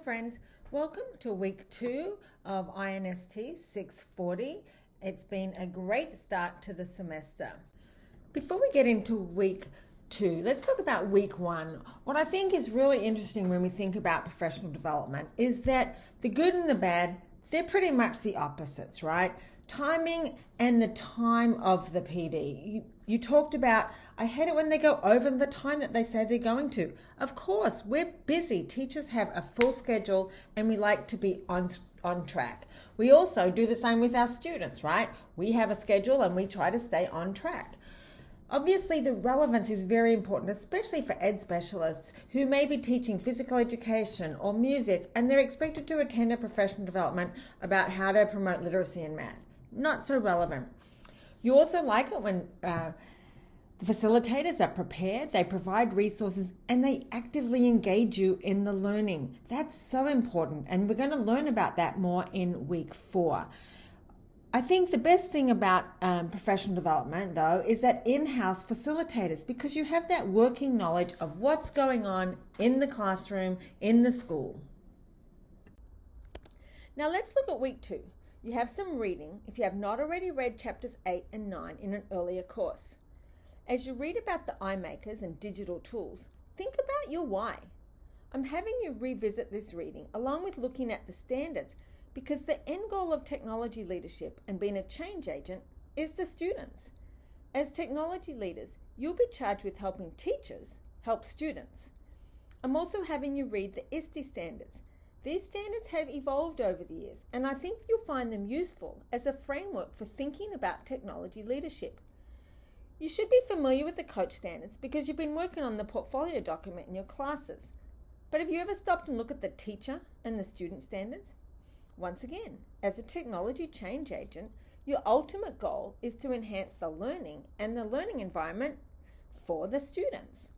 friends, welcome to week 2 of INST 640. It's been a great start to the semester. Before we get into week 2, let's talk about week 1. What I think is really interesting when we think about professional development is that the good and the bad, they're pretty much the opposites, right? Timing and the time of the PD. You talked about, I hate it when they go over the time that they say they're going to. Of course, we're busy. Teachers have a full schedule and we like to be on track. We also do the same with our students, right? We have a schedule and we try to stay on track. Obviously, the relevance is very important, especially for ed specialists who may be teaching physical education or music and they're expected to attend a professional development about how to promote literacy in math. Not so relevant. You also like it when the facilitators are prepared, they provide resources, and they actively engage you in the learning. That's so important, and we're going to learn about that more in week 4. I think the best thing about professional development, though, is that in-house facilitators, because you have that working knowledge of what's going on in the classroom, in the school. Now let's look at week 2. You have some reading if you have not already read chapters 8 and 9 in an earlier course. As you read about the eye makers and digital tools, think about your why. I'm having you revisit this reading along with looking at the standards because the end goal of technology leadership and being a change agent is the students. As technology leaders, you'll be charged with helping teachers help students. I'm also having you read the INST standards. These standards have evolved over the years, and I think you'll find them useful as a framework for thinking about technology leadership. You should be familiar with the coach standards because you've been working on the portfolio document in your classes. But have you ever stopped and looked at the teacher and the student standards? Once again, as a technology change agent, your ultimate goal is to enhance the learning and the learning environment for the students.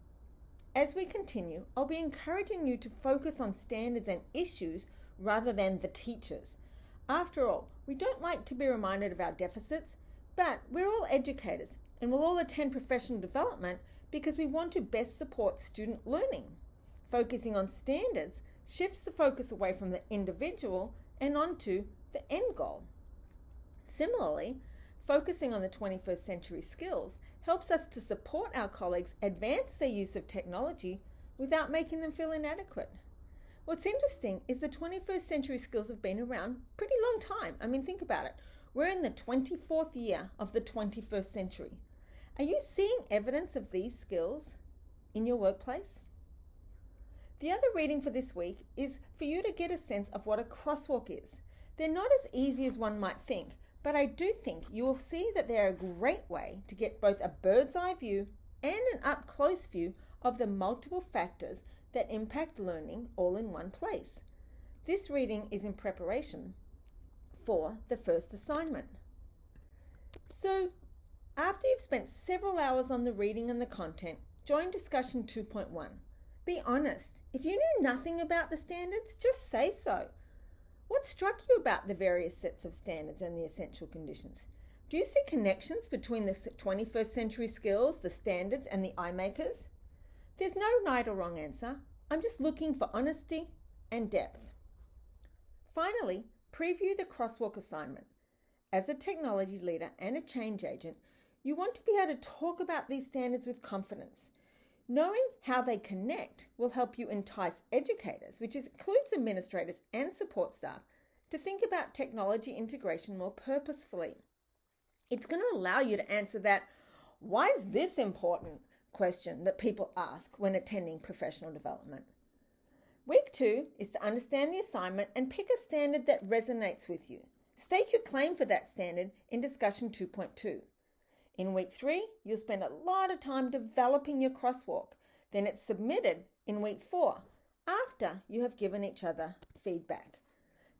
As we continue, I'll be encouraging you to focus on standards and issues rather than the teachers. After all, we don't like to be reminded of our deficits, but we're all educators and we'll all attend professional development because we want to best support student learning. Focusing on standards shifts the focus away from the individual and onto the end goal. Similarly, focusing on the 21st century skills helps us to support our colleagues advance their use of technology without making them feel inadequate. What's interesting is the 21st century skills have been around a pretty long time. I mean, think about it. We're in the 24th year of the 21st century. Are you seeing evidence of these skills in your workplace? The other reading for this week is for you to get a sense of what a crosswalk is. They're not as easy as one might think, but I do think you will see that they're a great way to get both a bird's eye view and an up-close view of the multiple factors that impact learning all in one place. This reading is in preparation for the first assignment. So, after you've spent several hours on the reading and the content, join discussion 2.1. Be honest. If you knew nothing about the standards, just say so. What struck you about the various sets of standards and the essential conditions? Do you see connections between the 21st century skills, the standards, and the eye makers? There's no right or wrong answer. I'm just looking for honesty and depth. Finally, preview the crosswalk assignment. As a technology leader and a change agent, you want to be able to talk about these standards with confidence. Knowing how they connect will help you entice educators, which includes administrators and support staff, to think about technology integration more purposefully. It's going to allow you to answer that "why is this important?" question that people ask when attending professional development. Week 2 is to understand the assignment and pick a standard that resonates with you. Stake your claim for that standard in discussion 2.2. In week 3, you'll spend a lot of time developing your crosswalk. Then it's submitted in week 4, after you have given each other feedback.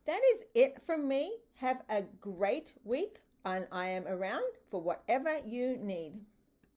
That is it from me. Have a great week, and I am around for whatever you need.